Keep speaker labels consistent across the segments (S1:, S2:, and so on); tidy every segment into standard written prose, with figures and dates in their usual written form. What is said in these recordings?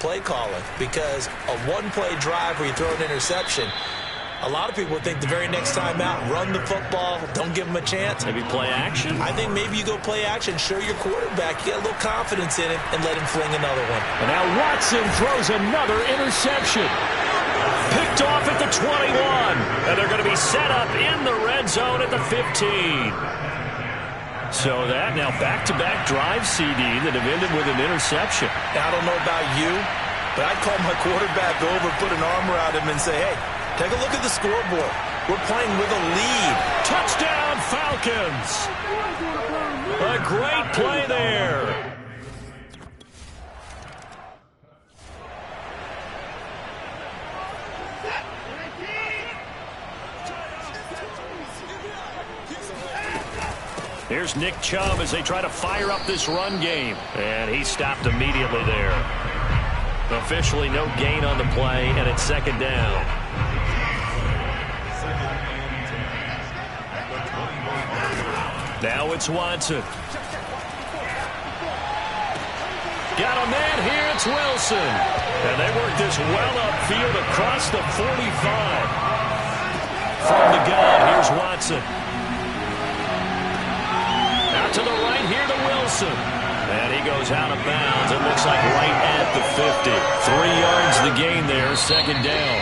S1: play calling, because a one-play drive where you throw an interception, a lot of people think the very next time out, run the football, don't give them a chance.
S2: Maybe play action?
S1: I think maybe you go play action, show your quarterback, you get a little confidence in it, and let him fling another one.
S2: And now Watson throws another interception. Picked off at the 21. And they're going to be set up in the red zone at the 15. So that now back-to-back drive CD that have ended with an interception.
S1: Now, I don't know about you, but I'd call my quarterback over, put an arm around him, and say, hey, take a look at the scoreboard. We're playing with a lead.
S2: Touchdown, Falcons. A great play there. Here's Nick Chubb as they try to fire up this run game. And he stopped immediately there. Officially no gain on the play, and it's second down. Now it's Watson. Got a man here, it's Wilson. And they work this well upfield across the 45. From the gun, here's Watson. Out to the right here to Wilson. And he goes out of bounds. It looks like right at the 50. 3 yards the gain there, second down.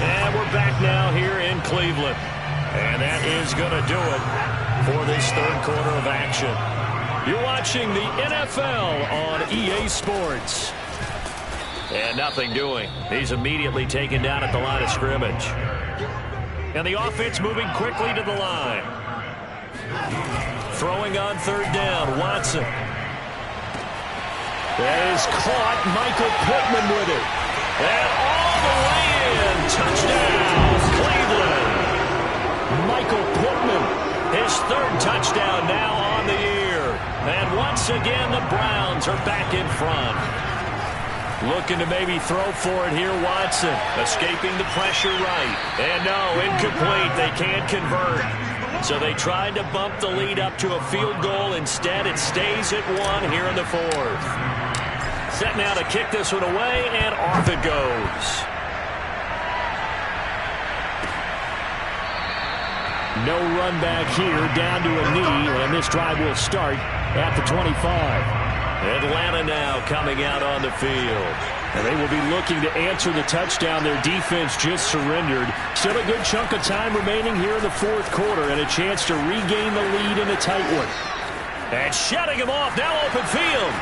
S2: And we're back now here in Cleveland. And that is going to do it for this third quarter of action. You're watching the NFL on EA Sports. And nothing doing. He's immediately taken down at the line of scrimmage. And the offense moving quickly to the line. Throwing on third down, Watson. That is caught, Michael Pittman with it. And all the way in, touchdown, Cleveland. Michael Pittman, his third touchdown now on the year. And once again, the Browns are back in front. Looking to maybe throw for it here, Watson. Escaping the pressure right. And no, incomplete. They can't convert. So they tried to bump the lead up to a field goal. Instead, it stays at 1 here in the fourth. Set now to kick this one away, and off it goes. No run back here, down to a knee, and this drive will start at the 25. Atlanta now coming out on the field. And they will be looking to answer the touchdown. Their defense just surrendered. Still a good chunk of time remaining here in the fourth quarter, and a chance to regain the lead in a tight one. And shutting him off, now open field.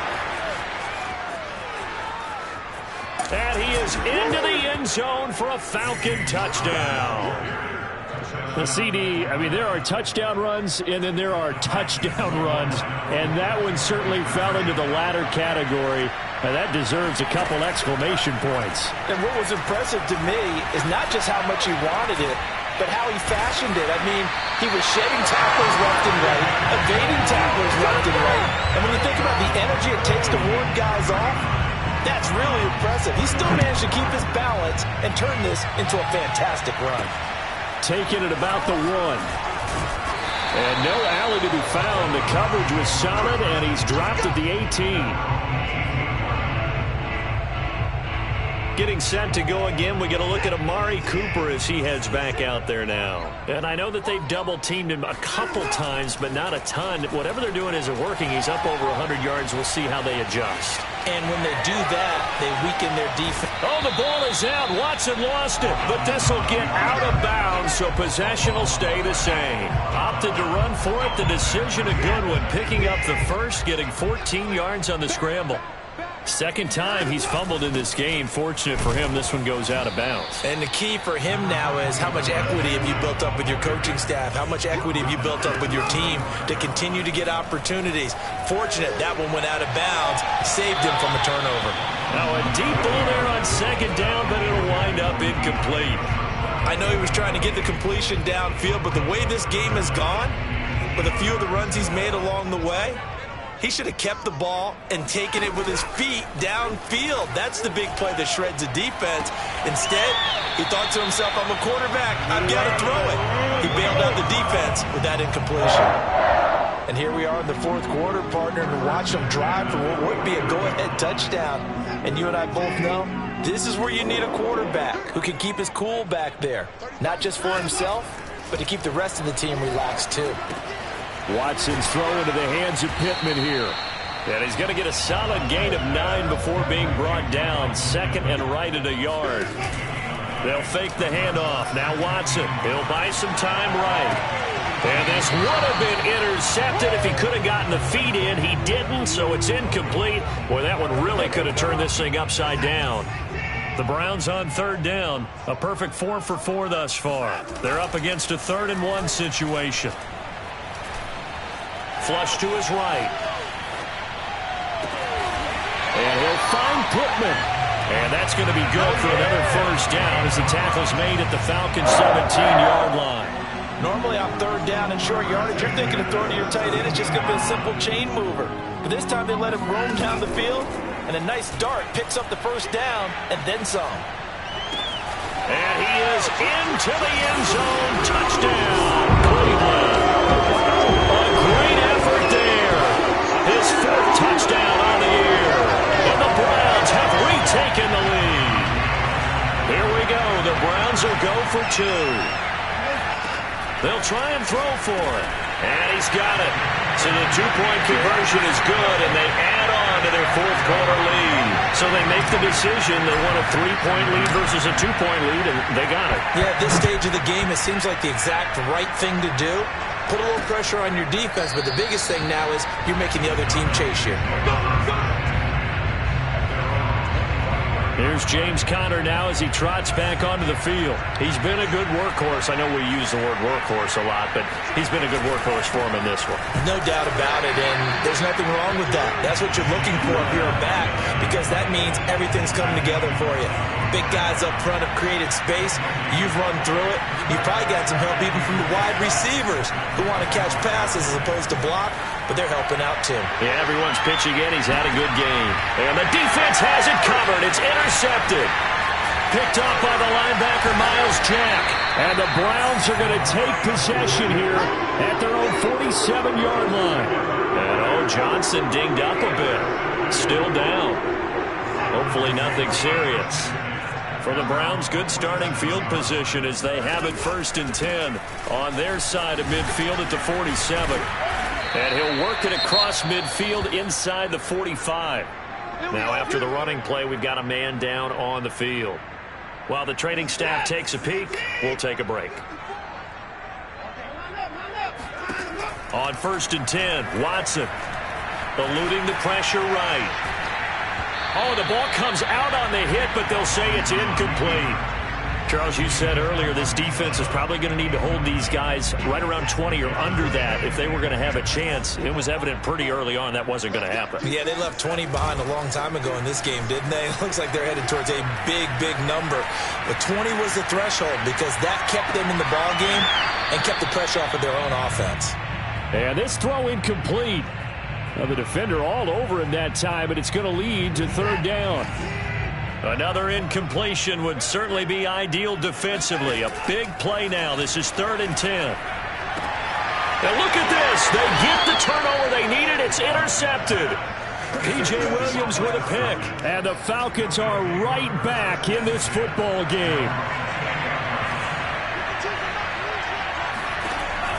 S2: And he is into the end zone for a Falcon touchdown. The CD, I mean, there are touchdown runs, and then there are touchdown runs, and that one certainly fell into the latter category, and that deserves a couple exclamation points.
S1: And what was impressive to me is not just how much he wanted it, but how he fashioned it. I mean, he was shedding tacklers left and right, evading tacklers left and right, and when you think about the energy it takes to ward guys off, that's really impressive. He still managed to keep his balance and turn this into a fantastic run.
S2: Taking it about the 1. And no alley to be found. The coverage was solid, and he's dropped at the 18. Getting set to go again. We get a look at Amari Cooper as he heads back out there now. And I know that they've double-teamed him a couple times, but not a ton. Whatever they're doing isn't working. He's up over 100 yards. We'll see how they adjust. And when they do that, they weaken their defense. Oh, the ball is out. Watson lost it, but this will get out of bounds, so possession will stay the same. Opted to run for it. The decision, a good one. Picking up the first, getting 14 yards on the scramble. Second time he's fumbled in this game. Fortunate for him, this one goes out of bounds. And the key for him now is how much equity have you built up with your coaching staff? How much equity have you built up with your team to continue to get opportunities? Fortunate that one went out of bounds, saved him from a turnover. Now a deep ball there on second down, but it'll wind up incomplete. I know he was trying to get the completion downfield, but the way this game has gone, with a few of the runs he's made along the way, he should have kept the ball and taken it with his feet downfield. That's the big play that shreds the defense. Instead, he thought to himself, I'm a quarterback, I've got to throw it. He bailed out the defense with that incompletion.
S1: And here we are in the fourth quarter, partner, and watch them drive for what would be a go-ahead touchdown. And you and I both know this is where you need a quarterback who can keep his cool back there, not just for himself, but to keep the rest of the team relaxed too.
S2: Watson's throw into the hands of Pittman here. And he's going to get a solid gain of 9 before being brought down. Second and right at a yard. They'll fake the handoff. Now Watson. He'll buy some time right. And this would have been intercepted if he could have gotten the feet in. He didn't, so it's incomplete. Boy, that one really could have turned this thing upside down. The Browns on third down. A perfect 4 for 4 thus far. They're up against a 3rd and 1 situation. Flush to his right. And he'll find Pittman. And that's going to be good for another first down as the tackle's made at the Falcons' 17-yard line.
S1: Normally on third down and short yardage, you're thinking of throwing to your tight end. It's just going to be a simple chain mover. But this time they let him roam down the field, and a nice dart picks up the first down and then some.
S2: And he is into the end zone. Touchdown, Cleveland. A great effort there. His 4th touchdown on the year. And the Browns have retaken the lead. Here we go. The Browns will go for 2. They'll try and throw for it. And he's got it. So the 2-point conversion is good, and they add on to their 4th quarter lead. So they make the decision. They want a 3-point lead versus a 2-point lead, and they got it.
S1: Yeah, at this stage of the game, it seems like the exact right thing to do. Put a little pressure on your defense, but the biggest thing now is you're making the other team chase you.
S2: Here's James Conner now as he trots back onto the field. He's been a good workhorse. I know we use the word workhorse a lot, but he's been a good workhorse for him in this one.
S1: No doubt about it, and there's nothing wrong with that. That's what you're looking for if you're a back, because that means everything's coming together for you. Big guys up front have created space. You've run through it. You've probably got some help even from the wide receivers who want to catch passes as opposed to block, but they're helping out too.
S2: Yeah, everyone's pitching in. He's had a good game. And the defense has it covered. It's intercepted. Picked up by the linebacker, Miles Jack. And the Browns are going to take possession here at their own 47-yard line. And, Johnson dinged up a bit. Still down. Hopefully nothing serious. For the Browns, good starting field position as they have it 1st and 10 on their side of midfield at the 47. And he'll work it across midfield inside the 45. Now after the running play, we've got a man down on the field. While the training staff takes a peek, we'll take a break. On 1st and 10, Watson eluding the pressure right. Oh, the ball comes out on the hit, but they'll say it's incomplete. Charles, you said earlier this defense is probably going to need to hold these guys right around 20 or under that if they were going to have a chance. It was evident pretty early on that wasn't going to happen.
S1: Yeah, they left 20 behind a long time ago in this game, didn't they? It looks like they're headed towards a big, big number. But 20 was the threshold because that kept them in the ball game and kept the pressure off of their own offense.
S2: And this throw incomplete. The defender all over him that time, but it's going to lead to 3rd down. Another incompletion would certainly be ideal defensively. A big play now. This is 3rd and 10. Now look at this. They get the turnover they needed. It's intercepted. P.J. Williams with a pick. And the Falcons are right back in this football game.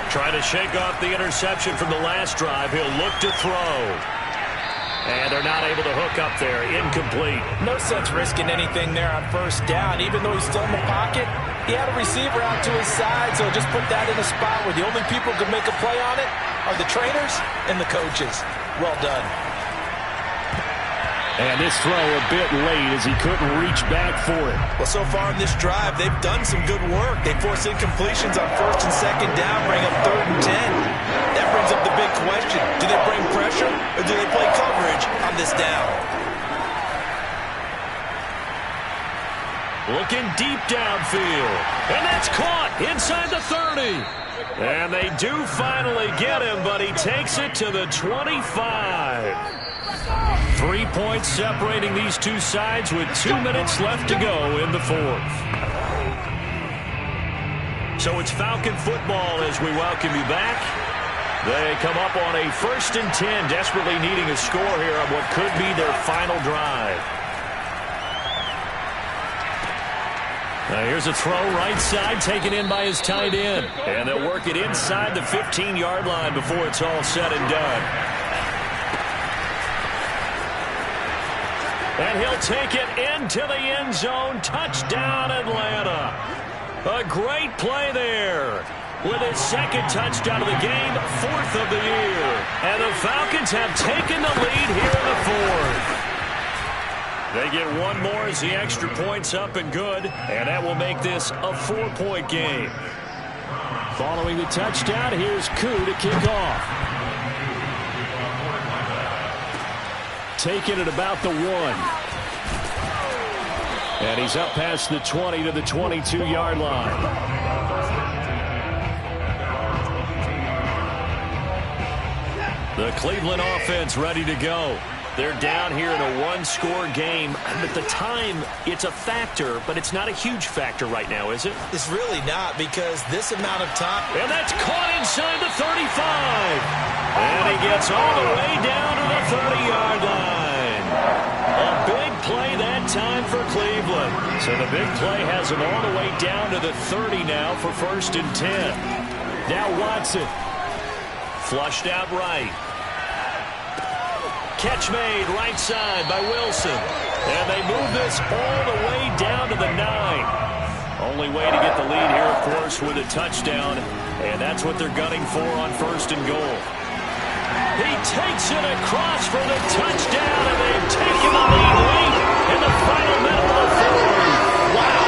S2: Trying to shake off the interception from the last drive. He'll look to throw. And they're not able to hook up there. Incomplete.
S1: No sense risking anything there on 1st down. Even though he's still in the pocket, he had a receiver out to his side, so just put that in a spot where the only people who can make a play on it are the trainers and the coaches. Well done.
S2: And this throw a bit late as he couldn't reach back for it.
S1: Well, so far in this drive, they've done some good work. They force incompletions on 1st and 2nd down, bring up 3rd and 10. That brings up the big question. Do they bring pressure or do they play coverage on this down?
S2: Looking deep downfield. And that's caught inside the 30. And they do finally get him, but he takes it to the 25. 3 points separating these two sides with 2 minutes left to go in the 4th. So it's Falcon football as we welcome you back. They come up on a 1st and 10, desperately needing a score here on what could be their final drive. Now here's a throw right side, taken in by his tight end. And they'll work it inside the 15-yard line before it's all said and done. And he'll take it into the end zone. Touchdown, Atlanta. A great play there. With his 2nd touchdown of the game, 4th of the year. And the Falcons have taken the lead here in the 4th. They get one more as the extra point's up and good, and that will make this a 4-point game. Following the touchdown, here's Koo to kick off. Taking it about the 1. And he's up past the 20 to the 22-yard line. The Cleveland offense ready to go. They're down here in a 1-score game. But the time, it's a factor, but it's not a huge factor right now, is it?
S1: It's really not, because this amount of time.
S2: And that's caught inside the 35. And he gets all the way down to the 30-yard line. A big play that time for Cleveland. So the big play has him all the way down to the 30 now for 1st and 10. Now Watson. Flushed out right. Catch made right side by Wilson. And they move this all the way down to the 9. Only way to get the lead here, of course, with a touchdown. And that's what they're gunning for on 1st and goal. He takes it across for the touchdown, and they've taken the lead late in the final minute of the 4th.
S1: Wow.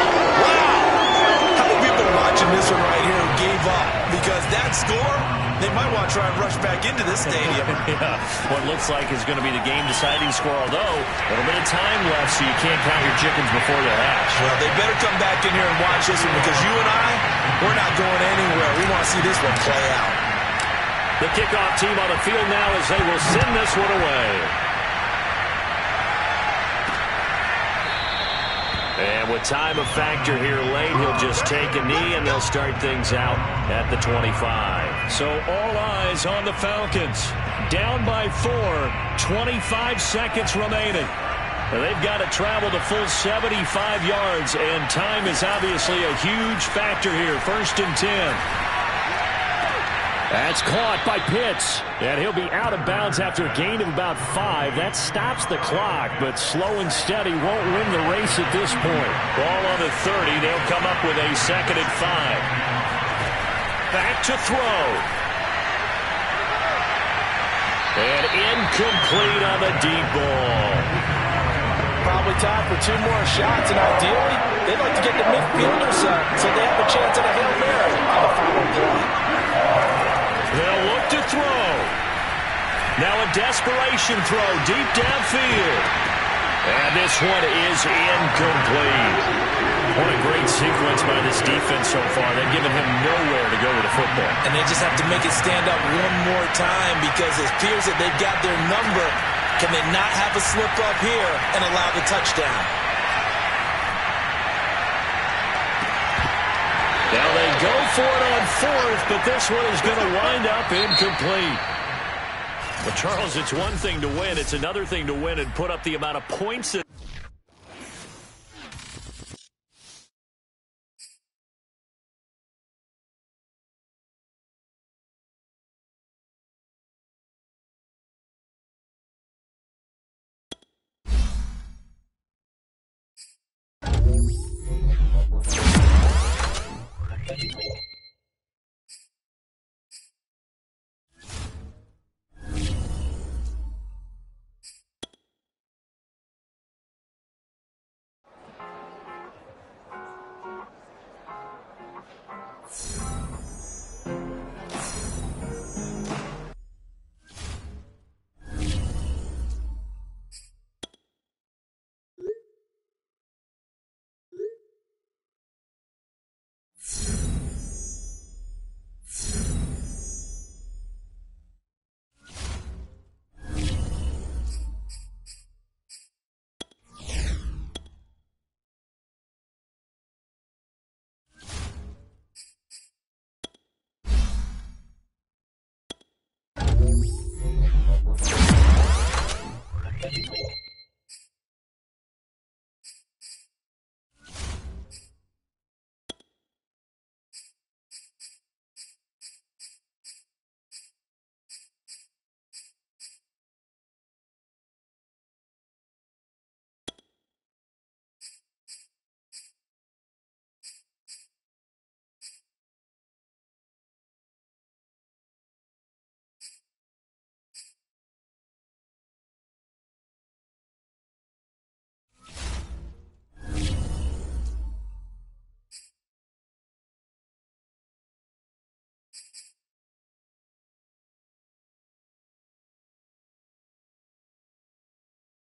S1: How many people watching this one right here who gave up? Because that score, they might want to try and rush back into this stadium.
S2: Yeah, what looks like is going to be the game-deciding score, although a little bit of time left, so you can't count your chickens before they're hatched.
S1: Well, they better come back in here and watch this one, because you and I, we're not going anywhere. We want to see this one play out.
S2: The kickoff team on the field now as they will send this one away. And with time a factor here late, he'll just take a knee and they'll start things out at the 25. So all eyes on the Falcons. Down by 4, 25 seconds remaining. And they've got to travel the full 75 yards, and time is obviously a huge factor here. 1st and 10. That's caught by Pitts. And he'll be out of bounds after a gain of about 5. That stops the clock, but slow and steady won't win the race at this point. Ball on the 30. They'll come up with a 2nd and 5. Back to throw. And incomplete on the deep ball.
S1: Probably time for 2 more shots, and ideally, they'd like to get the midfielders up so they have a chance at a Hail Mary on the final play.
S2: They'll look to throw. Now a desperation throw deep downfield. And this one is incomplete. What a great sequence by this defense so far. They've given him nowhere to go with the football.
S1: And they just have to make it stand up one more time, because it appears that they've got their number. Can they not have a slip up here and allow the touchdown?
S2: Now they go for it on 4th, but this one is going to wind up incomplete. But Charles, it's one thing to win. It's another thing to win and put up the amount of points that